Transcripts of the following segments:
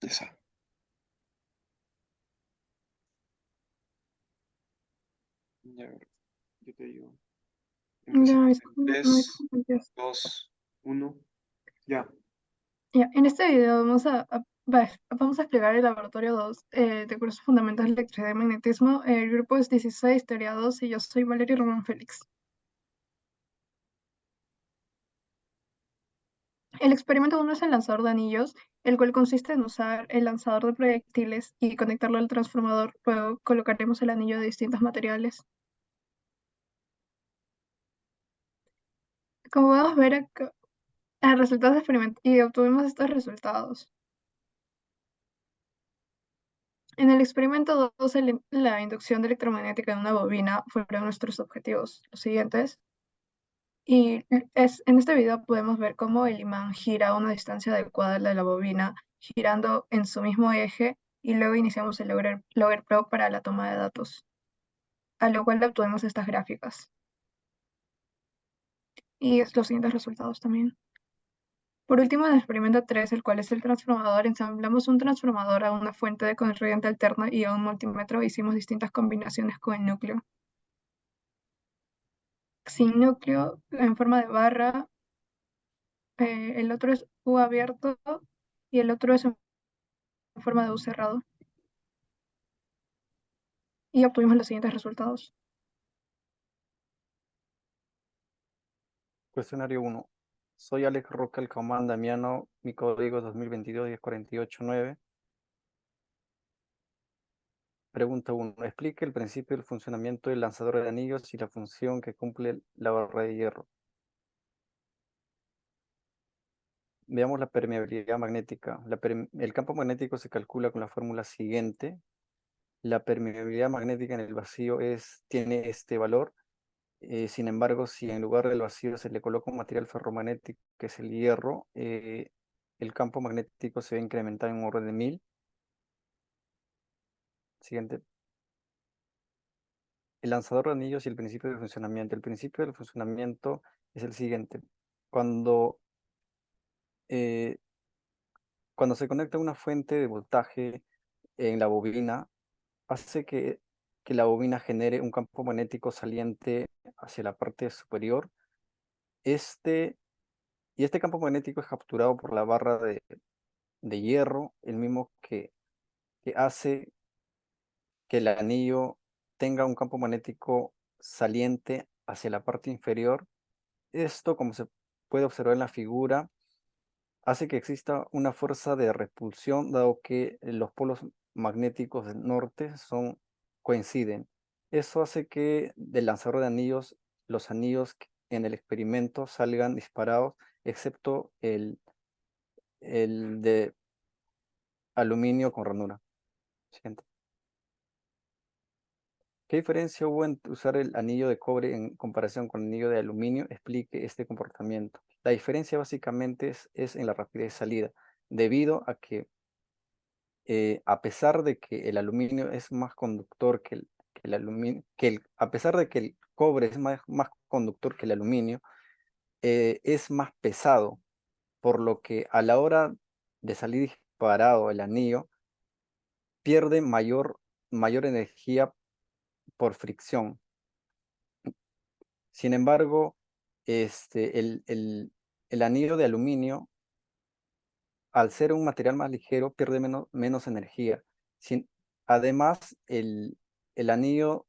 Esa. Ya, a ver, yo te digo. Ya, Empezamos en no es 3, como empieza. 2, 1. Ya. Ya, en este video vamos a explicar el laboratorio 2 de cursos fundamentales de electricidad y magnetismo. El grupo es 16, teoría 2, y yo soy Valeria Román Félix. El experimento 1 es el lanzador de anillos, el cual consiste en usar el lanzador de proyectiles y conectarlo al transformador. Luego colocaremos el anillo de distintos materiales. Como podemos ver acá, el resultado del experimento, y obtuvimos estos resultados. En el experimento 2, la inducción de electromagnética en una bobina fueron nuestros objetivos. Los siguientes. Y en este video podemos ver cómo el imán gira a una distancia adecuada de la bobina, girando en su mismo eje, y luego iniciamos el Logger Pro para la toma de datos, a lo cual obtuvimos estas gráficas. Y los siguientes resultados también. Por último, en el experimento 3, el cual es el transformador, ensamblamos un transformador a una fuente de corriente alterna y a un multímetro. Hicimos distintas combinaciones con el núcleo. Sin núcleo, en forma de barra, el otro es U abierto y el otro es en forma de U cerrado. Y obtuvimos los siguientes resultados. Cuestionario 1. Soy Alex Roca, el comando Damiano, mi código es 2022-1048-9. Pregunta 1. Explique el principio del funcionamiento del lanzador de anillos y la función que cumple la barra de hierro. Veamos la permeabilidad magnética. El campo magnético se calcula con la fórmula siguiente. La permeabilidad magnética en el vacío tiene este valor. Sin embargo, si en lugar del vacío se le coloca un material ferromagnético, que es el hierro, el campo magnético se va a incrementar en un orden de 1000. Siguiente. El lanzador de anillos y el principio de funcionamiento. El principio del funcionamiento es el siguiente. Cuando, eh, cuando se conecta una fuente de voltaje en la bobina, hace que la bobina genere un campo magnético saliente hacia la parte superior. Este, y este campo magnético es capturado por la barra de hierro, el mismo que hace que el anillo tenga un campo magnético saliente hacia la parte inferior. Esto, como se puede observar en la figura, hace que exista una fuerza de repulsión, dado que los polos magnéticos del norte coinciden. Eso hace que del lanzador de anillos, los anillos en el experimento salgan disparados, excepto el de aluminio con ranura. Siguiente. ¿Qué diferencia hubo en usar el anillo de cobre en comparación con el anillo de aluminio? Explique este comportamiento. La diferencia básicamente es en la rapidez de salida, debido a que a pesar de que el aluminio es más conductor que el aluminio, a pesar de que el cobre es más conductor que el aluminio, es más pesado, por lo que a la hora de salir disparado el anillo, pierde mayor energía por fricción. Sin embargo, el anillo de aluminio, al ser un material más ligero, pierde menos energía. Además, el anillo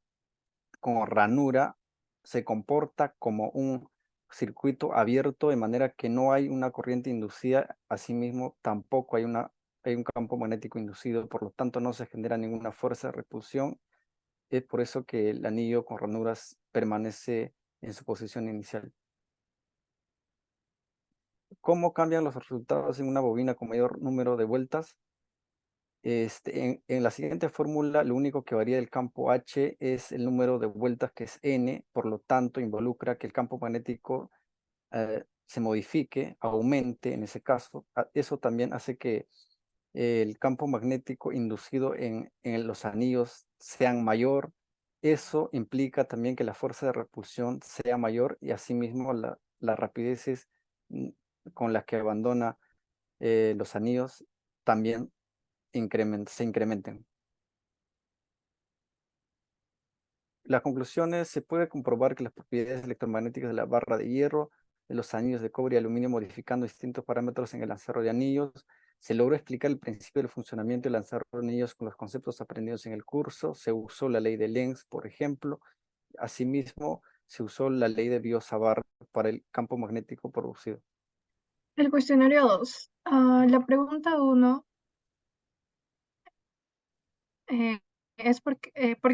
con ranura se comporta como un circuito abierto, de manera que no hay una corriente inducida. Asimismo, tampoco hay un campo magnético inducido, por lo tanto no se genera ninguna fuerza de repulsión. Es por eso que el anillo con ranuras permanece en su posición inicial. ¿Cómo cambian los resultados en una bobina con mayor número de vueltas? En la siguiente fórmula, lo único que varía del campo H es el número de vueltas, que es N. Por lo tanto, involucra que el campo magnético se modifique, aumente en ese caso. Eso también hace que el campo magnético inducido en los anillos sean mayor. Eso implica también que la fuerza de repulsión sea mayor, y asimismo las rapideces mm, con las que abandona los anillos también se incrementen. Las conclusiones: se puede comprobar que las propiedades electromagnéticas de la barra de hierro, de los anillos de cobre y aluminio modificando distintos parámetros en el lanzador de anillos. Se logró explicar el principio del funcionamiento del lanzador de anillos con los conceptos aprendidos en el curso. Se usó la ley de Lenz, por ejemplo. Asimismo, se usó la ley de Biot-Savart para el campo magnético producido. El cuestionario 2. La pregunta 1 es ¿por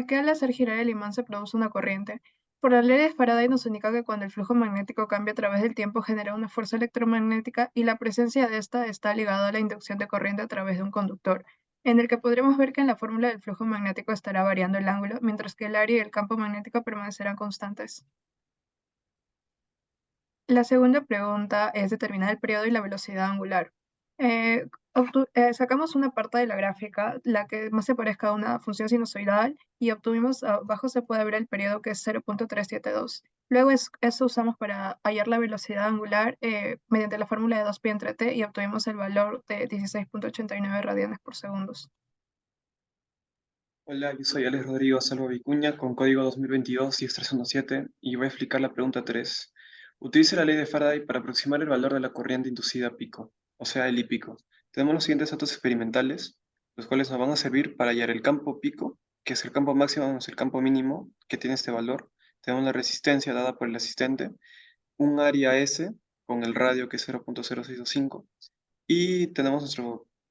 qué al hacer girar el imán se produce una corriente? Por la ley de Faraday nos indica que cuando el flujo magnético cambia a través del tiempo genera una fuerza electromagnética y la presencia de esta está ligada a la inducción de corriente a través de un conductor, en el que podremos ver que en la fórmula del flujo magnético estará variando el ángulo, mientras que el área y el campo magnético permanecerán constantes. La segunda pregunta es determinar el periodo y la velocidad angular. Sacamos una parte de la gráfica, la que más se parezca a una función sinusoidal, y obtuvimos, abajo se puede ver el periodo que es 0.372. Luego eso usamos para hallar la velocidad angular mediante la fórmula de 2pi entre t y obtuvimos el valor de 16.89 radianes por segundo. Hola, yo soy Alex Rodrigo Salvo Vicuña con código 2022-10317 y voy a explicar la pregunta 3. Utilice la ley de Faraday para aproximar el valor de la corriente inducida a pico, o sea, el I pico. Tenemos los siguientes datos experimentales, los cuales nos van a servir para hallar el campo pico, que es el campo máximo menos el campo mínimo, que tiene este valor. Tenemos la resistencia dada por el asistente, un área S con el radio que es 0.0625 y tenemos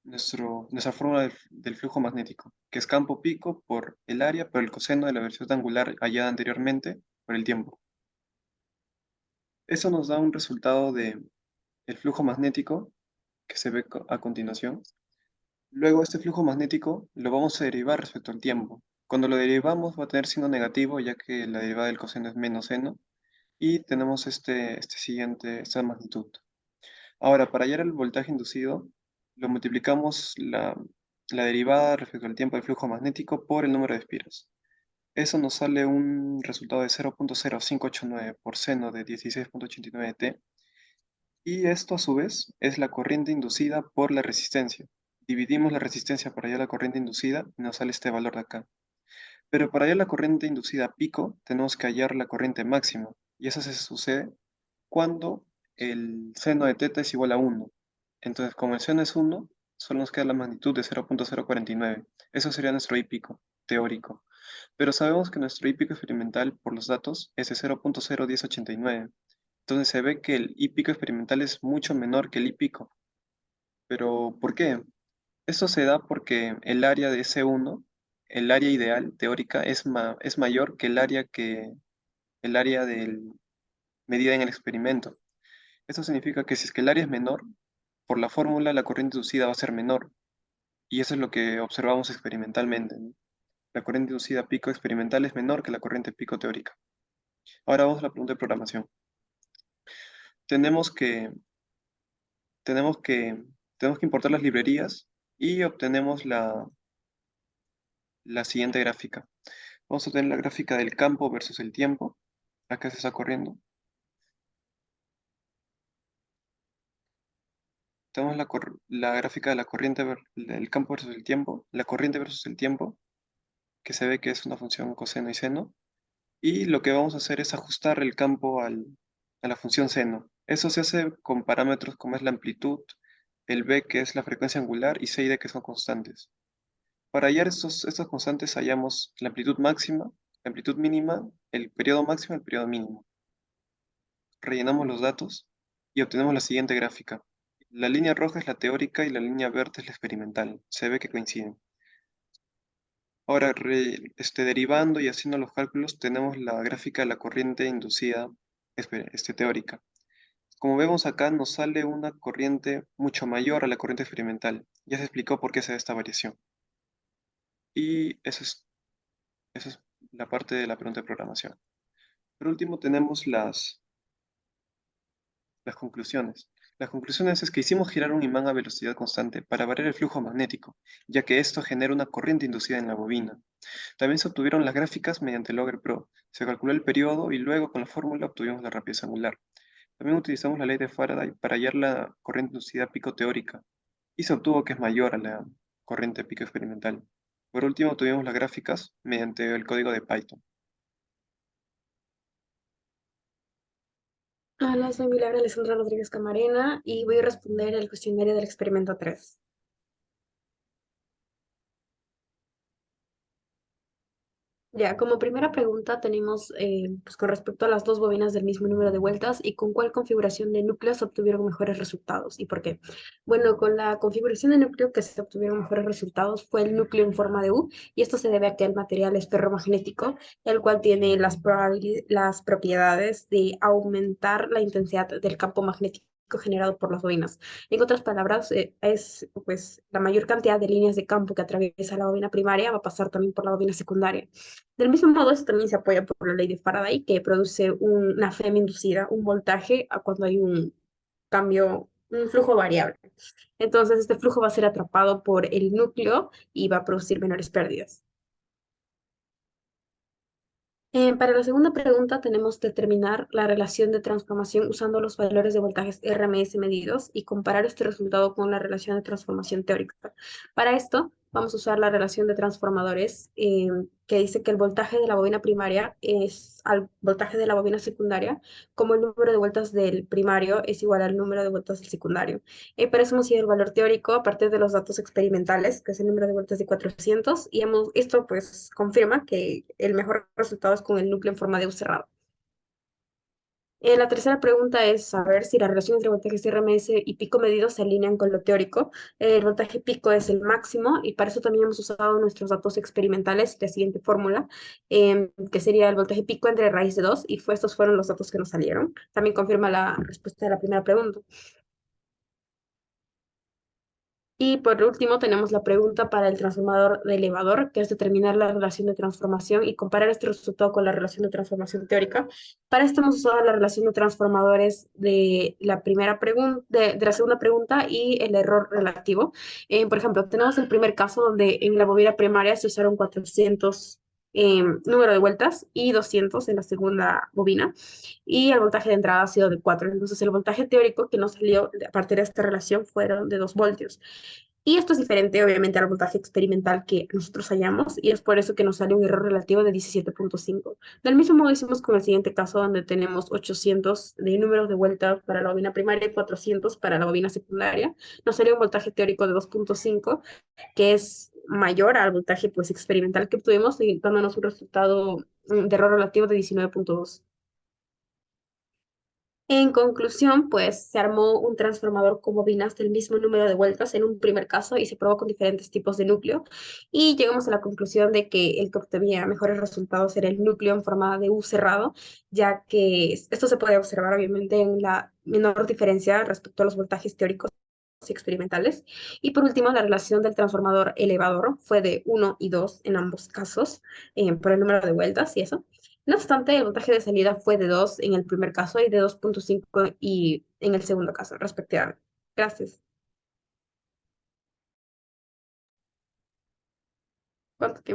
nuestra fórmula del flujo magnético, que es campo pico por el área por el coseno de la velocidad angular hallada anteriormente por el tiempo. Eso nos da un resultado del flujo magnético que se ve a continuación. Luego este flujo magnético lo vamos a derivar respecto al tiempo. Cuando lo derivamos va a tener signo negativo, ya que la derivada del coseno es menos seno, y tenemos esta magnitud. Ahora, para hallar el voltaje inducido, lo multiplicamos la derivada respecto al tiempo del flujo magnético por el número de espiras. Eso nos sale un resultado de 0.0589 por seno de 16.89 t. Y esto a su vez es la corriente inducida por la resistencia. Dividimos la resistencia para hallar la corriente inducida y nos sale este valor de acá. Pero para hallar la corriente inducida a pico, tenemos que hallar la corriente máxima. Y eso se sucede cuando el seno de teta es igual a 1. Entonces, como el seno es 1, solo nos queda la magnitud de 0.049. Eso sería nuestro I pico teórico. Pero sabemos que nuestro I pico experimental, por los datos, es de 0.01089. Entonces se ve que el I pico experimental es mucho menor que el I pico. ¿Pero por qué? Esto se da porque el área de S1, el área ideal teórica, es mayor que el área medida en el experimento. Esto significa que si es que el área es menor, por la fórmula la corriente inducida va a ser menor. Y eso es lo que observamos experimentalmente, ¿no? La corriente inducida pico experimental es menor que la corriente pico teórica. Ahora vamos a la pregunta de programación. Tenemos que, tenemos que, tenemos que importar las librerías y obtenemos la siguiente gráfica. Vamos a tener la gráfica del campo versus el tiempo. Acá se está corriendo. Tenemos la gráfica de la corriente del campo versus el tiempo, la corriente versus el tiempo, que se ve que es una función coseno y seno. Y lo que vamos a hacer es ajustar el campo a la función seno. Eso se hace con parámetros como es la amplitud, el b que es la frecuencia angular y c y d que son constantes. Para hallar estos constantes hallamos la amplitud máxima, la amplitud mínima, el periodo máximo y el periodo mínimo. Rellenamos los datos y obtenemos la siguiente gráfica. La línea roja es la teórica y la línea verde es la experimental. Se ve que coinciden. Ahora, derivando y haciendo los cálculos, tenemos la gráfica de la corriente inducida teórica. Como vemos acá, nos sale una corriente mucho mayor a la corriente experimental. Ya se explicó por qué se da esta variación. Y esa es la parte de la pregunta de programación. Por último, tenemos las conclusiones. Las conclusiones es que hicimos girar un imán a velocidad constante para variar el flujo magnético, ya que esto genera una corriente inducida en la bobina. También se obtuvieron las gráficas mediante Logger Pro. Se calculó el periodo y luego con la fórmula obtuvimos la rapidez angular. También utilizamos la ley de Faraday para hallar la corriente inducida pico teórica y se obtuvo que es mayor a la corriente pico experimental. Por último, tuvimos las gráficas mediante el código de Python. Hola, soy Milagro Alessandra Rodríguez Camarena y voy a responder el cuestionario del experimento 3. Ya, como primera pregunta tenemos pues con respecto a las dos bobinas del mismo número de vueltas y con cuál configuración de núcleo se obtuvieron mejores resultados y por qué. Bueno, con la configuración de núcleo que se obtuvieron mejores resultados fue el núcleo en forma de U y esto se debe a que el material es ferromagnético, el cual tiene las propiedades de aumentar la intensidad del campo magnético generado por las bobinas. En otras palabras, es pues la mayor cantidad de líneas de campo que atraviesa la bobina primaria va a pasar también por la bobina secundaria. Del mismo modo, esto también se apoya por la ley de Faraday, que produce una FEM inducida, un voltaje, a cuando hay un cambio, un flujo variable. Entonces, este flujo va a ser atrapado por el núcleo y va a producir menores pérdidas. Para la segunda pregunta tenemos que determinar la relación de transformación usando los valores de voltajes RMS medidos y comparar este resultado con la relación de transformación teórica. Para esto vamos a usar la relación de transformadores que dice que el voltaje de la bobina primaria es al voltaje de la bobina secundaria, como el número de vueltas del primario es igual al número de vueltas del secundario. Para eso hemos ido el valor teórico a partir de los datos experimentales, que es el número de vueltas de 400, y esto pues confirma que el mejor resultado es con el núcleo en forma de U cerrado. La tercera pregunta es saber si la relación entre voltajes RMS y pico medido se alinean con lo teórico. El voltaje pico es el máximo y para eso también hemos usado nuestros datos experimentales, la siguiente fórmula, que sería el voltaje pico entre raíz de 2 y estos fueron los datos que nos salieron. También confirma la respuesta de la primera pregunta. Y por último tenemos la pregunta para el transformador de elevador, que es determinar la relación de transformación y comparar este resultado con la relación de transformación teórica. Para esto hemos usado la relación de transformadores de la primera pregunta, de la segunda pregunta y el error relativo. Por ejemplo, tenemos el primer caso donde en la bobina primaria se usaron 400 número de vueltas y 200 en la segunda bobina y el voltaje de entrada ha sido de 4. Entonces el voltaje teórico que nos salió a partir de esta relación fueron de 2 voltios. Y esto es diferente, obviamente, al voltaje experimental que nosotros hallamos, y es por eso que nos sale un error relativo de 17.5. Del mismo modo hicimos con el siguiente caso, donde tenemos 800 de números de vuelta para la bobina primaria y 400 para la bobina secundaria. Nos sale un voltaje teórico de 2.5, que es mayor al voltaje pues, experimental que obtuvimos, y dándonos un resultado de error relativo de 19.2. En conclusión, pues se armó un transformador con bobinas del mismo número de vueltas en un primer caso y se probó con diferentes tipos de núcleo y llegamos a la conclusión de que el que obtenía mejores resultados era el núcleo en forma de U cerrado, ya que esto se puede observar obviamente en la menor diferencia respecto a los voltajes teóricos y experimentales. Y por último, la relación del transformador elevador fue de 1 y 2 en ambos casos, por el número de vueltas y eso. No obstante, el voltaje de salida fue de 2 en el primer caso y de 2.5 y en el segundo caso, respectivamente. Gracias. ¿Cuánto tiempo?